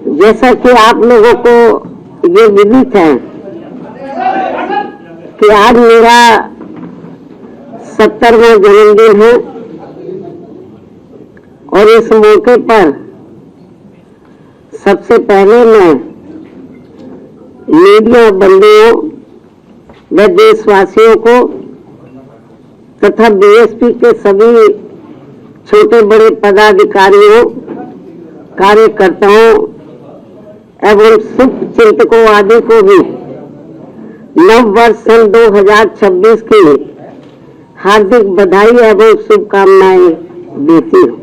जैसा कि आप लोगों को ये विदित है कि आज मेरा 70वां जन्मदिन है और इस मौके पर सबसे पहले मैं मीडिया बंधुओं व देशवासियों को तथा बीएसपी के सभी छोटे बड़े पदाधिकारियों, कार्यकर्ताओं एवं शुभ चिंतकों आदि को भी नव वर्ष सन 2026 की हार्दिक बधाई एवं शुभकामनाएं देती हूँ।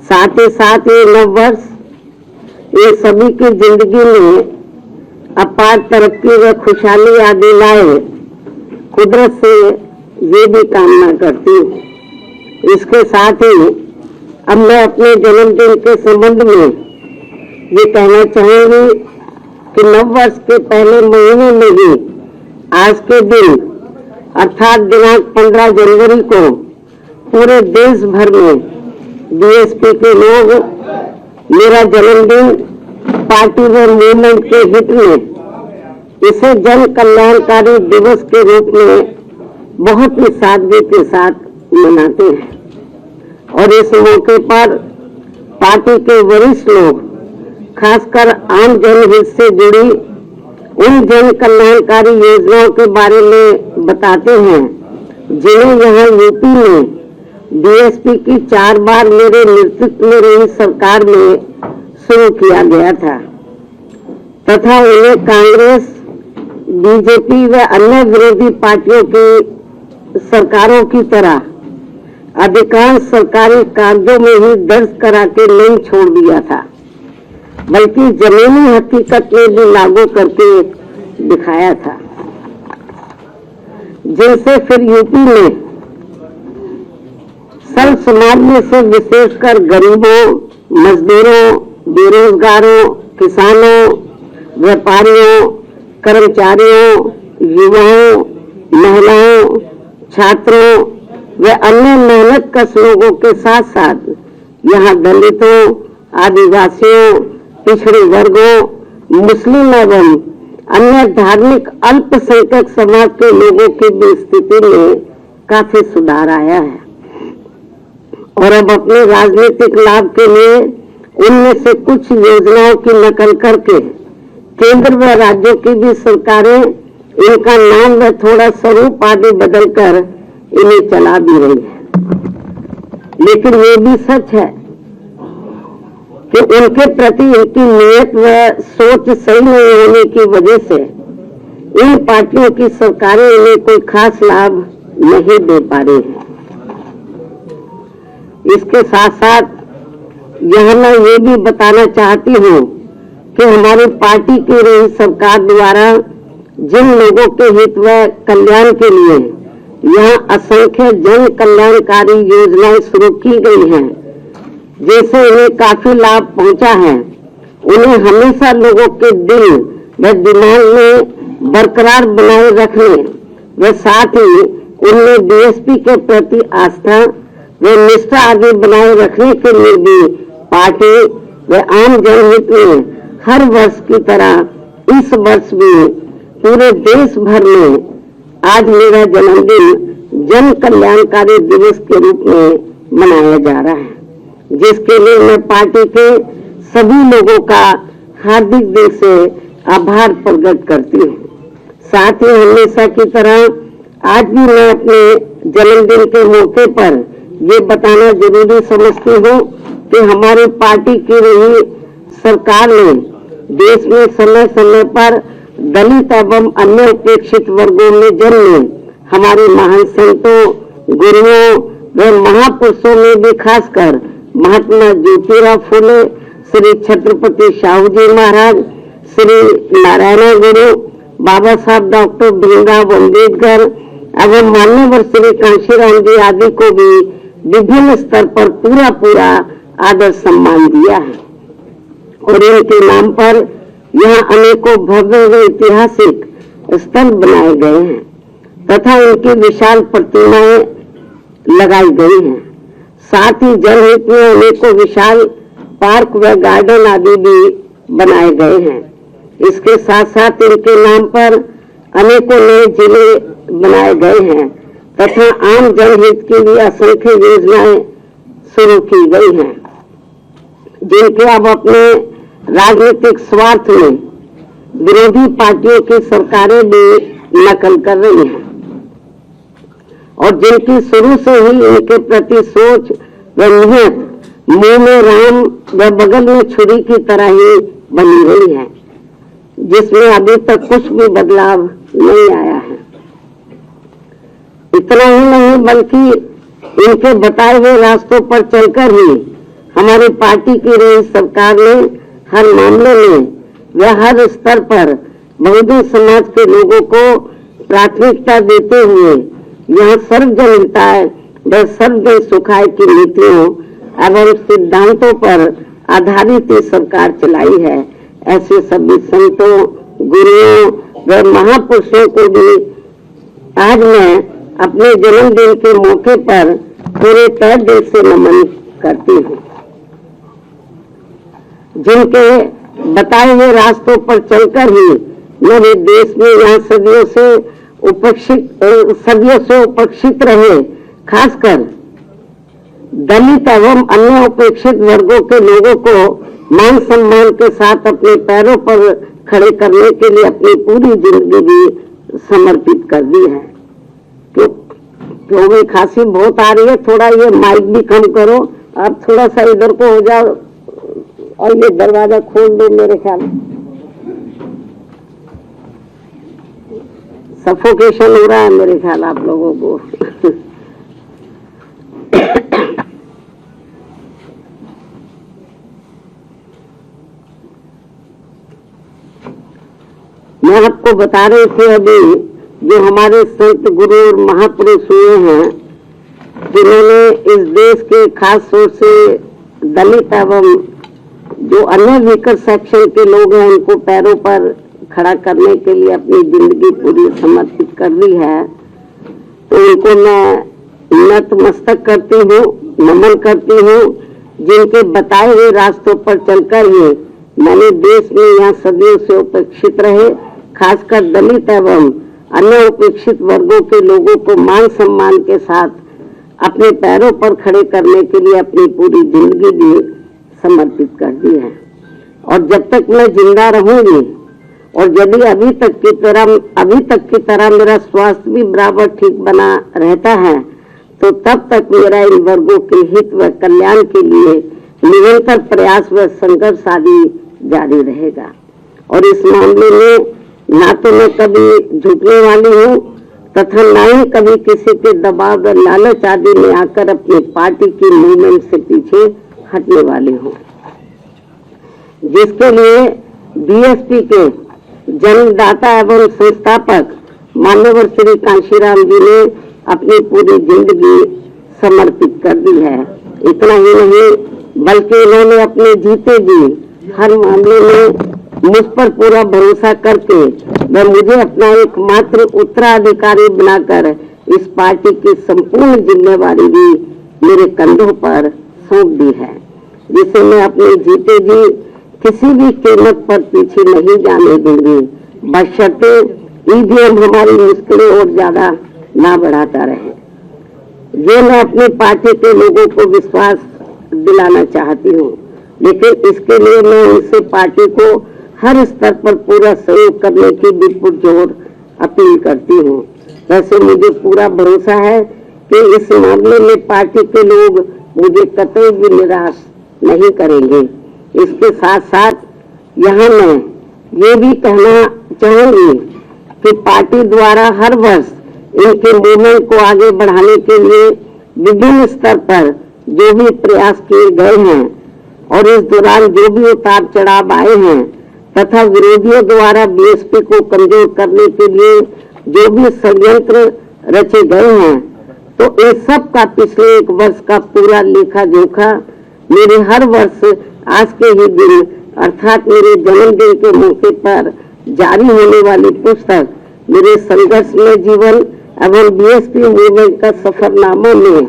साथ ही साथ ये नव वर्ष ये सभी की जिंदगी में अपार तरक्की व खुशहाली आदि लाए, कुदरत से ये भी कामना करती हूँ। इसके साथ ही अब मैं अपने जन्मदिन के संबंध में ये कहना चाहूंगी कि नव वर्ष के पहले महीने में ही आज के दिन अर्थात दिनांक 15 जनवरी को पूरे देश भर में बीएसपी के लोग मेरा जन्मदिन पार्टी व मूवमेंट के हित में इसे जन कल्याणकारी दिवस के रूप में बहुत ही सादगी के साथ मनाते हैं। और इस मौके पर पार्टी के वरिष्ठ लोग खासकर आम जनहित से जुड़ी उन जन कल्याणकारी योजनाओं के बारे में बताते हैं जिन्हें यहाँ यूपी में बीएसपी की 4 बार मेरे नेतृत्व में रही सरकार में शुरू किया गया था तथा उन्हें कांग्रेस, बीजेपी व अन्य विरोधी पार्टियों की सरकारों की तरह अधिकांश सरकारी कागजों में ही दर्ज करा के नहीं छोड़ दिया था, बल्कि जमीनी हकीकत में भी लागू करके दिखाया था, जिनसे फिर यूपी में सर्व समाज में से विशेषकर गरीबों, मजदूरों, बेरोजगारों, किसानों, व्यापारियों, कर्मचारियों, युवाओं, महिलाओं, छात्रों व अन्य मेहनतकश लोगों के साथ साथ यहाँ दलितों, आदिवासियों, पिछड़े वर्गों, मुस्लिम एवं अन्य धार्मिक अल्पसंख्यक समाज के लोगों की भी स्थिति में काफी सुधार आया है। और अब अपने राजनीतिक लाभ के लिए उनमें से कुछ योजनाओं की नकल करके केंद्र व राज्यों की भी सरकारें इनका नाम व थोड़ा स्वरूप आदि बदलकर इन्हें चला भी रही है। लेकिन ये भी सच है कि उनके प्रति इनकी नीयत व सोच सही नहीं होने की वजह से इन पार्टियों की सरकारें इन्हें कोई खास लाभ नहीं दे पा रही है। इसके साथ साथ यह मैं ये भी बताना चाहती हूँ कि हमारी पार्टी की रही सरकार द्वारा जिन लोगों के हित व कल्याण के लिए यहाँ असंख्य जन कल्याणकारी योजनाएं शुरू की गई हैं, जैसे इन्हें काफी लाभ पहुंचा है, उन्हें हमेशा लोगों के दिल व दिमाग में बरकरार बनाए रखने व साथ ही उनमें बीएसपी के प्रति आस्था व निष्ठा आदि बनाए रखने के लिए भी पार्टी व आम जनहित में हर वर्ष की तरह इस वर्ष भी पूरे देश भर में आज मेरा जन्मदिन जन कल्याणकारी दिवस के रूप में मनाया जा रहा है, जिसके लिए मैं पार्टी के सभी लोगों का हार्दिक दिल से आभार प्रकट करती हूँ। साथ ही हमेशा की तरह आज भी मैं अपने जन्मदिन के मौके पर ये बताना जरूरी समझती हूँ कि हमारी पार्टी की रही सरकार ने देश में समय समय पर दलित एवं अन्य उपेक्षित वर्गों में जन्मे हमारे महान संतों, गुरुओं व महापुरुषों में भी खासकर महात्मा ज्योतिराव फूले, श्री छत्रपति शाहू जी महाराज, श्री नारायण गुरु, बाबा साहब डॉक्टर भीमराव अम्बेडकर एवं मान्यवर श्री कांशीराम जी आदि को भी विभिन्न स्तर पर पूरा आदर सम्मान दिया है। और इनके नाम पर यहाँ अनेकों भव्य व ऐतिहासिक स्थल बनाए गए हैं तथा इनकी विशाल प्रतिमाएं लगाई गई हैं। साथ ही जनहित में अनेकों विशाल पार्क व गार्डन आदि भी बनाए गए हैं। इसके साथ साथ इनके नाम पर अनेकों नए जिले बनाए गए हैं तथा आम जनहित के लिए असंख्य योजनाएं शुरू की गई हैं, जिनके अब अपने राजनीतिक स्वार्थ में विरोधी पार्टियों की सरकारें भी नकल कर रही हैं और जिनकी शुरू से ही इनके प्रति सोच व नियत मुंह में राम व बगल में छुरी की तरह ही बनी रही है, जिसमें अभी तक कुछ भी बदलाव नहीं आया है। इतना ही नहीं बल्कि इनके बताए हुए रास्तों पर चलकर ही हमारी पार्टी की रही सरकार ने हर मामले में व हर स्तर पर बहुजन समाज के लोगों को प्राथमिकता देते हुए यहाँ सर्वजन हिताय व सर्वजन सुखाय की नीतियों एवं सिद्धांतों पर आधारित ये सरकार चलाई है। ऐसे सभी संतों, गुरुओं व महापुरुषों को भी आज मैं अपने जन्मदिन के मौके पर पूरे तहे दिल से नमन करती हूँ। जिनके बताए हुए रास्तों पर चलकर ही मेरे देश में यहाँ सदियों से उपेक्षित रहे, खासकर दलित एवं अन्य उपेक्षित वर्गों के लोगों को मान सम्मान के साथ अपने पैरों पर खड़े करने के लिए अपनी पूरी जिंदगी भी समर्पित कर दी है। क्यों भाई खांसी बहुत आ रही है, थोड़ा ये माइक भी कम करो, आप थोड़ा सा इधर को हो जाओ और ये दरवाजा खोल दो। मेरे ख्याल सफोकेशन हो रहा है मेरे ख्याल आप लोगों को। मैं आपको बता रही थी अभी जो हमारे संत गुरु और महापुरुष हुए हैं, जिन्होंने इस देश के खास तौर से दलित एवं जो अन्य वीकर सेक्शन के लोग हैं उनको पैरों पर खड़ा करने के लिए अपनी जिंदगी पूरी समर्पित कर दी है, तो उनको मैं नतमस्तक करती हूँ, नमन करती हूँ। जिनके बताए हुए रास्तों पर चलकर ही मैंने देश में यहाँ सदियों से उपेक्षित रहे, खासकर दलित एवं अन्य उपेक्षित वर्गों के लोगों को मान सम्मान के साथ अपने पैरों पर खड़े करने के लिए अपनी पूरी जिंदगी भी समर्पित कर दी है। और जब तक मैं जिंदा रहूंगी और यदि अभी तक की तरह मेरा स्वास्थ्य भी बराबर ठीक बना रहता है, तो तब तक मेरा इन वर्गों के हित व कल्याण के लिए निरंतर प्रयास व संघर्ष आदि जारी रहेगा। और इस मामले में ना तो मैं कभी झुकने वाली हूँ तथा ना ही कभी किसी के दबाव व लालच आदि में आकर अपनी पार्टी की मूवमेंट से पीछे हटने वाली हूँ, जिसके लिए बीएसपी के जन्मदाता एवं संस्थापक मान्यवर श्री कांशीराम जी ने अपनी पूरी जिंदगी समर्पित कर दी है। इतना ही नहीं बल्कि इन्होंने अपने जीते जी हर मामले में मुझ पर पूरा भरोसा करके व मुझे अपना एकमात्र उत्तराधिकारी बनाकर इस पार्टी की संपूर्ण जिम्मेवारी भी मेरे कंधों पर सौंप दी है, जिसे मैं अपने जीते जी किसी भी कीमत पर पीछे नहीं जाने दूंगी, बशर्ते ईवीएम हमारी मुश्किलें और ज्यादा ना बढ़ाता रहे। ये मैं अपनी पार्टी के लोगों को विश्वास दिलाना चाहती हूँ, लेकिन इसके लिए मैं उनसे पार्टी को हर स्तर पर पूरा सहयोग करने की भी पुरजोर अपील करती हूँ। वैसे मुझे पूरा भरोसा है कि इस मामले में पार्टी के लोग मुझे कतई भी निराश नहीं करेंगे। इसके साथ साथ यहाँ मैं ये भी कहना चाहूंगी कि पार्टी द्वारा हर वर्ष इनके मूवमेंट को आगे बढ़ाने के लिए विभिन्न स्तर पर जो भी प्रयास किए गए हैं और इस दौरान जो भी उतार चढ़ाव आए हैं तथा विरोधियों द्वारा बीएसपी को कमजोर करने के लिए जो भी षड्यंत्र रचे गए हैं, तो इस सब का पिछले एक वर्ष का पूरा लेखा जोखा मेरे हर वर्ष आज के ही दिन अर्थात मेरे जन्मदिन के मौके पर जारी होने वाली पुस्तक मेरे संघर्षमय जीवन एवं बीएसपी मूवमेंट का सफरनामा में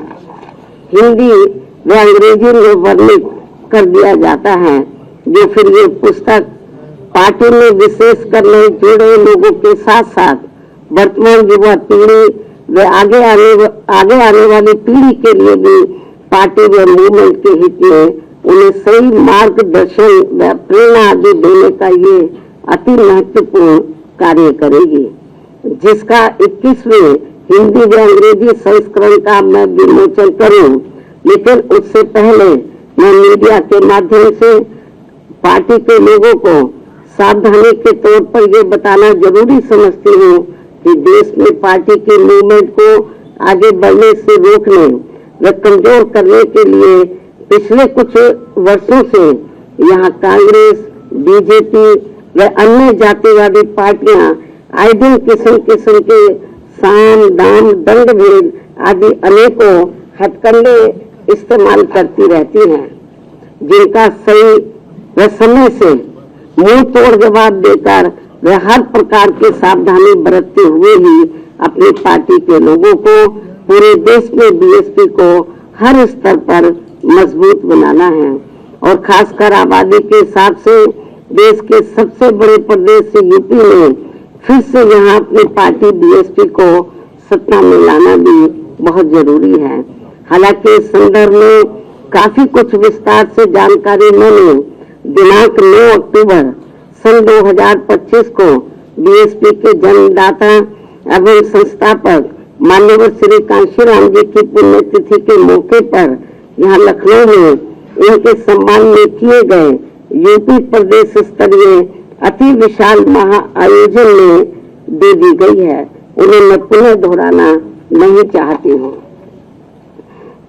हिंदी व अंग्रेजी में वर्णित कर दिया जाता है, जो फिर ये पुस्तक पार्टी में विशेष कर नए जुड़े लोगों के साथ साथ वर्तमान युवा पीढ़ी व आगे आने वाली पीढ़ी के लिए भी पार्टी व मूवमेंट के हित में उन्हें सही मार्गदर्शन व प्रेरणा आदि देने का ये अति महत्वपूर्ण कार्य करेगी, जिसका 21वें हिंदी व अंग्रेजी संस्करण का मैं विमोचन करूं। लेकिन उससे पहले मैं मीडिया के माध्यम से पार्टी के लोगों को सावधानी के तौर पर ये बताना जरूरी समझती हूँ कि देश में पार्टी की मूवमेंट को आगे बढ़ने से रोकने व कमजोर करने के लिए पिछले कुछ वर्षों से यहाँ कांग्रेस, बीजेपी व अन्य जातिवादी पार्टियां आए दिन किस्म किस्म के साम, दाम, दंड भेद आदि अनेकों हथकंडे इस्तेमाल करती रहती हैं, जिनका सही व समय से मुंह तोड़ जवाब देकर वे हर प्रकार की सावधानी बरतते हुए ही अपनी पार्टी के लोगों को पूरे देश में बीएसपी को हर स्तर पर मजबूत बनाना है और खासकर आबादी के हिसाब से देश के सबसे बड़े प्रदेश से यूपी में फिर से यहाँ अपनी पार्टी बीएसपी को सत्ता में लाना भी बहुत जरूरी है। हालांकि इस संदर्भ में काफी कुछ विस्तार से जानकारी मैंने दिनांक 9 अक्टूबर सन 2025 को बीएसपी के जन्मदाता एवं संस्थापक माननीय श्री कांशीराम जी की पुण्यतिथि के मौके पर यहाँ लखनऊ में उनके सम्मान में किए गए यूपी प्रदेश स्तरीय अति विशाल महाआयोजन में दे दी गई है। उन्हें मैं पुनः दोहराना नहीं चाहती हूँ,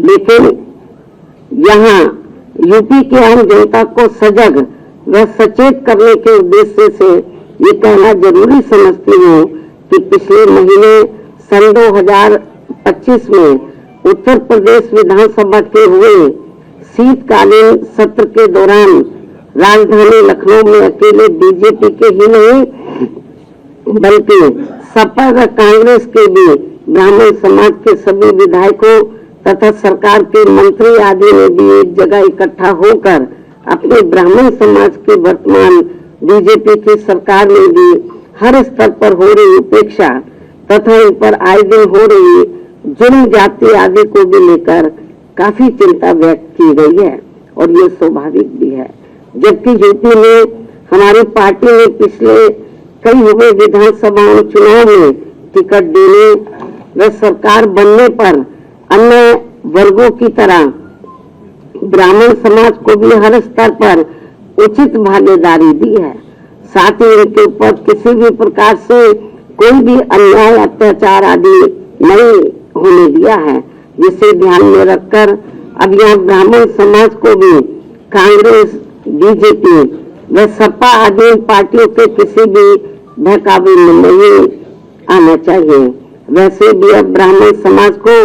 लेकिन यहाँ यूपी के आम जनता को सजग व सचेत करने के उद्देश्य से ये कहना जरूरी समझती हूँ कि पिछले महीने सन 2025 में उत्तर प्रदेश विधानसभा के हुए शीतकालीन सत्र के दौरान राजधानी लखनऊ में अकेले बीजेपी के ही नहीं बल्कि सपा व कांग्रेस के भी ब्राह्मण समाज के सभी विधायकों तथा सरकार के मंत्री आदि ने भी एक जगह इकट्ठा होकर अपने ब्राह्मण समाज की वर्तमान बीजेपी की सरकार में भी हर स्तर पर हो रही उपेक्षा तथा इन पर आए दिन हो रही जुर्म जाति आदि को भी लेकर काफी चिंता व्यक्त की गई है और ये स्वाभाविक भी है। जबकि यूपी में हमारी पार्टी ने पिछले कई हुए विधानसभा चुनाव में टिकट देने व सरकार बनने पर अन्य वर्गों की तरह ब्राह्मण समाज को भी हर स्तर पर उचित भागीदारी दी है। साथ ही इनके ऊपर किसी भी प्रकार से कोई भी अन्याय अत्याचार आदि नहीं होने दिया है, जिसे ध्यान में रखकर अब यहाँ ब्राह्मण समाज को भी कांग्रेस, बीजेपी व सपा आदि पार्टियों के किसी भी बहकावे में नहीं आना चाहिए। वैसे भी अब ब्राह्मण समाज को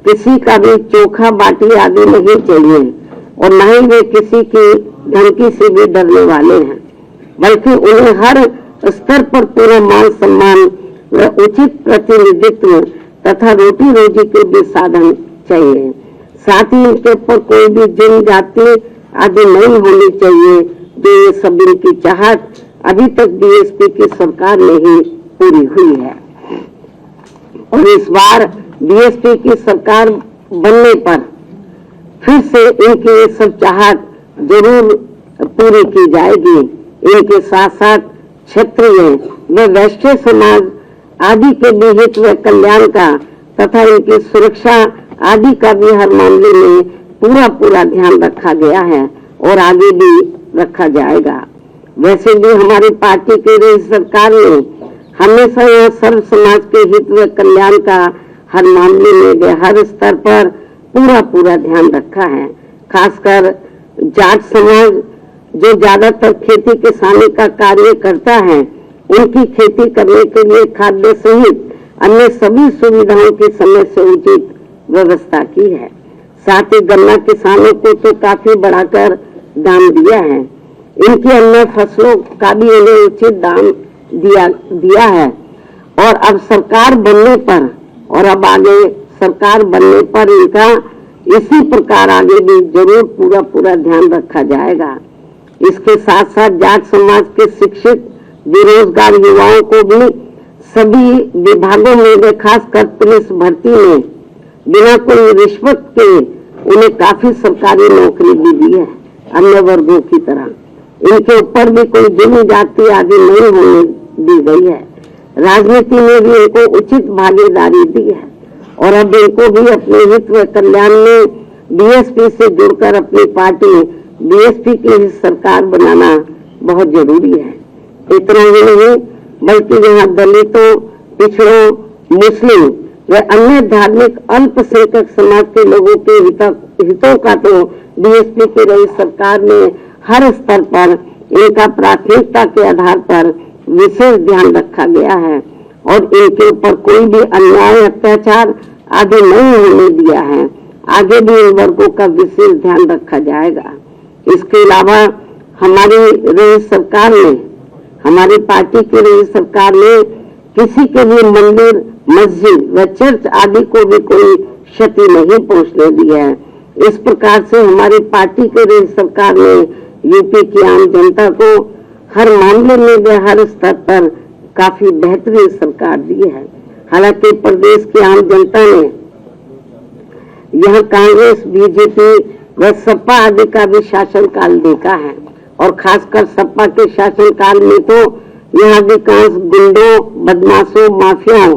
किसी का भी चोखा बाटी आदि नहीं चाहिए और न ही वे किसी की धमकी से भी डरने वाले हैं, बल्कि उन्हें हर स्तर पर पूरा मान सम्मान व उचित प्रतिनिधित्व तथा रोटी रोजी के भी साधन चाहिए। साथ ही इनके ऊपर कोई भी जुर्म जाति आदि नहीं होनी चाहिए, जो ये सब इनकी चाहत अभी तक बीएसपी की सरकार में ही पूरी हुई है। और इस बार बीएसपी की सरकार बनने पर फिर से इनकी ये सब चाहत जरूर पूरी की जाएगी। इनके साथ साथ क्षत्रिय व वैश्य समाज आदि के भी हित व कल्याण का तथा इनकी सुरक्षा आदि का भी हर मामले में पूरा ध्यान रखा गया है और आगे भी रखा जाएगा। वैसे भी हमारी पार्टी की रही सरकार ने हमेशा यह सर्व समाज के हित व कल्याण का हर मामले में वे हर स्तर पर पूरा ध्यान रखा है। खासकर जाट समाज जो ज्यादातर खेती किसानी का कार्य करता है, उनकी खेती करने के लिए खाद्य सहित अन्य सभी सुविधाओं की समय से उचित व्यवस्था की है। साथ ही गन्ना किसानों को तो काफी बढ़ाकर दाम दिया है। इनकी अन्य फसलों का भी उन्हें उचित दाम दिया है और अब सरकार बनने पर और अब आगे सरकार बनने पर इनका इसी प्रकार आगे भी जरूर पूरा ध्यान रखा जाएगा। इसके साथ साथ जाट समाज के शिक्षित बेरोजगार युवाओं को भी सभी विभागों में व खासकर पुलिस भर्ती में बिना कोई रिश्वत के उन्हें काफी सरकारी नौकरी भी दी है अन्य वर्गों की तरह। इनके ऊपर भी कोई जुल्म जाति आदि नहीं होने दी गई है। राजनीति में भी इनको उचित भागीदारी दी है और अब इनको भी अपने हित व कल्याण में बीएसपी से जुड़कर अपनी पार्टी बीएसपी की ही सरकार बनाना बहुत जरूरी है। इतना ही नहीं बल्कि यहाँ दलितों, पिछड़ों, मुस्लिम व अन्य धार्मिक अल्पसंख्यक समाज के लोगों के हितों का तो बीएसपी की रही सरकार में हर स्तर पर इनका प्राथमिकता के आधार पर विशेष ध्यान रखा गया है और इनके ऊपर कोई भी अन्याय, अत्याचार आदि नहीं होने दिया है। आगे भी इन वर्गों का विशेष ध्यान रखा जाएगा। इसके अलावा हमारी रही सरकार ने, हमारी पार्टी की रही सरकार ने किसी के भी मंदिर, मस्जिद व चर्च आदि को भी कोई क्षति नहीं पहुंचने दी है। इस प्रकार से हमारी पार्टी की रही सरकार ने यूपी की आम जनता को हर मामले में व हर स्तर पर काफी बेहतरीन सरकार दी है। हालांकि प्रदेश की आम जनता ने यह कांग्रेस, बीजेपी व सपा आदि का भी शासनकाल देखा है और खासकर सपा के शासनकाल में तो यहाँ अधिकांश गुंडों, बदमाशों, माफियाओं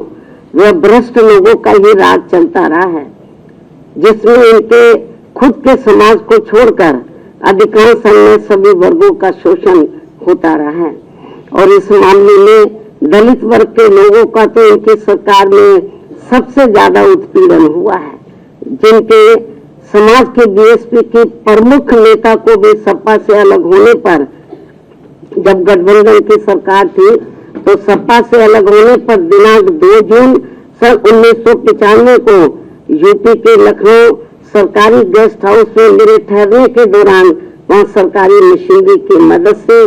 व भ्रष्ट लोगों का ही राज चलता रहा है, जिसमें इनके खुद के समाज को छोड़कर अधिकांश अन्य सभी वर्गों का शोषण होता रहा है। और इस मामले में दलित वर्ग के लोगों का तो इनकी सरकार में सबसे ज्यादा उत्पीड़न हुआ है, जिनके समाज के बीएसपी के प्रमुख नेता को भी सपा से अलग होने पर, जब गठबंधन की सरकार थी तो सपा से अलग होने पर दिनांक 2 जून सन 1995 को यूपी के लखनऊ सरकारी गेस्ट हाउस में मेरे ठहरने के दौरान वहां सरकारी मशीनरी की मदद से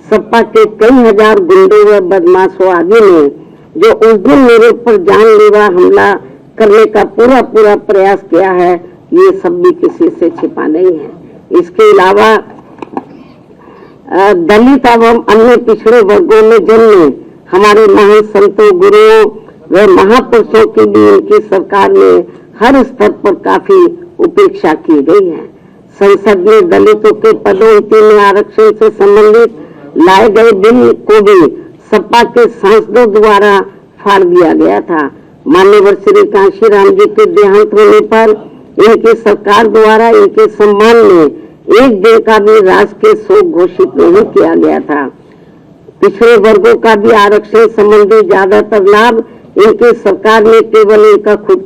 सपा के कई हजार गुंडों व बदमाशों आदि ने जो उस दिन मेरे ऊपर जानलेवा हमला करने का पूरा प्रयास किया है, ये सब भी किसी से छिपा नहीं है। इसके अलावा दलित एवं अन्य पिछड़े वर्गों में जन्मे हमारे महान संतों, गुरुओं व महापुरुषों की भी इनकी सरकार में हर स्तर पर काफी उपेक्षा की गई है। संसद में दलितों के पदोन्नति में आरक्षण से संबंधित लाए गए बिल को भी सपा के सांसदों द्वारा फाड़ दिया गया था। माननीय श्री कांशीराम जी के देहांत होने पर इनकी सरकार द्वारा इनके सम्मान में एक दिन का भी राजकीय शोक घोषित नहीं किया गया था। पिछड़े वर्गों का भी आरक्षण संबंधी ज्यादातर लाभ इनकी सरकार ने केवल इनका खुद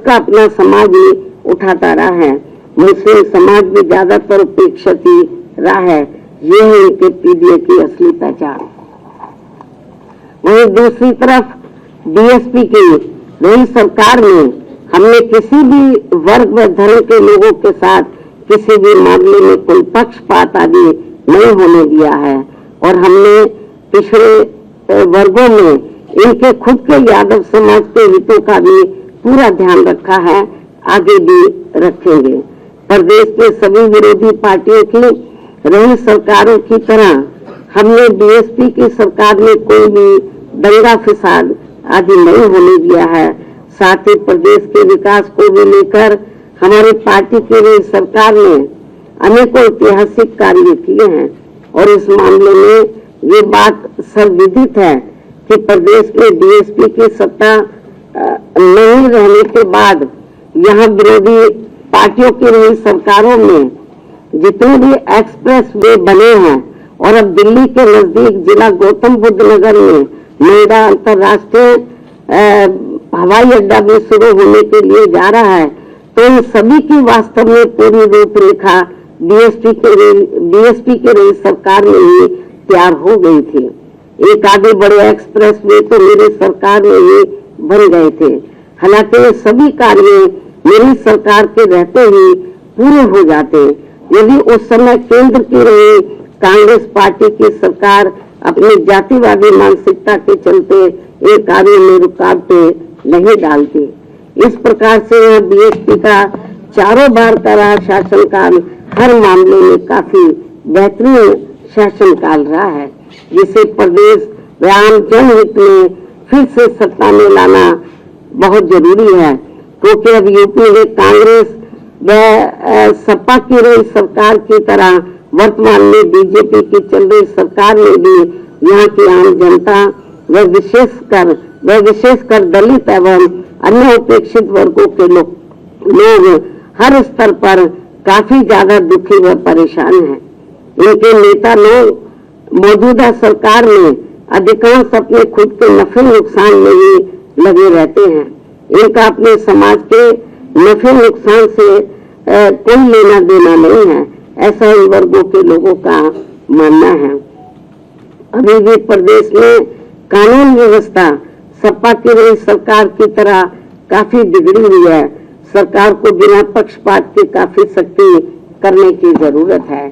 का अपना समाज ही उठाता रहा है। मुस्लिम समाज भी ज्यादातर उपेक्षित ही रहा है। ये है इनके पीडीए की असली पहचान। वहीं दूसरी तरफ बीएसपी की नई सरकार में हमने किसी भी वर्ग व धर्म के लोगों के साथ किसी भी मामले में कोई पक्षपात आदि नहीं होने दिया है और हमने पिछड़े वर्गों में इनके खुद के यादव समाज के हितों का भी पूरा ध्यान रखा है, आगे भी रखेंगे। प्रदेश के सभी विरोधी पार्टियों की रही सरकारों की तरह हमने बीएसपी की सरकार में कोई भी दंगा फिसाद आदि नहीं होने दिया है। साथ ही प्रदेश के विकास को भी लेकर हमारी पार्टी की रही सरकार ने अनेकों ऐतिहासिक कार्य किए हैं और इस मामले में ये बात सर्वविदित है कि प्रदेश में बीएसपी की सत्ता नहीं रहने के बाद यहाँ विरोधी पार्टियों की रही सरकारों में जितने भी एक्सप्रेस वे बने हैं और अब दिल्ली के नजदीक जिला गौतम बुद्ध नगर में नोएडा अंतर्राष्ट्रीय हवाई अड्डा भी शुरू होने के लिए जा रहा है, तो इन सभी की वास्तव में पूरी रूपरेखा बीएसपी के रही सरकार में ही तैयार हो गई थी। एक आधे बड़े एक्सप्रेस वे तो मेरी सरकार में ही बन गए थे। हालांकि ये सभी कार्य मेरी सरकार के रहते ही पूरे हो जाते यदि उस समय केंद्र की रही कांग्रेस पार्टी की सरकार अपनी जातिवादी मानसिकता के चलते एक कार्य में रुकावटें नहीं डालती। इस प्रकार से यह बीएसपी का चारों बार का रहा शासनकाल हर मामले में काफी बेहतरीन शासनकाल रहा है, जिसे प्रदेश व आम जनहित में फिर से सत्ता में लाना बहुत जरूरी है, क्योंकि अब यूपी में कांग्रेस व सपा की रही सरकार की तरह वर्तमान में बीजेपी की चल रही सरकार में भी यहाँ की आम जनता व विशेषकर दलित एवं अन्य उपेक्षित वर्गों के लोग हर स्तर पर काफी ज्यादा दुखी व परेशान हैं। इनके नेता लोग मौजूदा सरकार में अधिकांश अपने खुद के नफे नुकसान में ही लगे रहते हैं। इनका अपने समाज के नफे नुकसान से कोई लेना देना नहीं है, ऐसा इन वर्गों के लोगों का मानना है। अभी भी प्रदेश में कानून व्यवस्था सपा की रही सरकार की तरह काफी बिगड़ी हुई है। सरकार को बिना पक्षपात के काफी सख्ती करने की जरूरत है।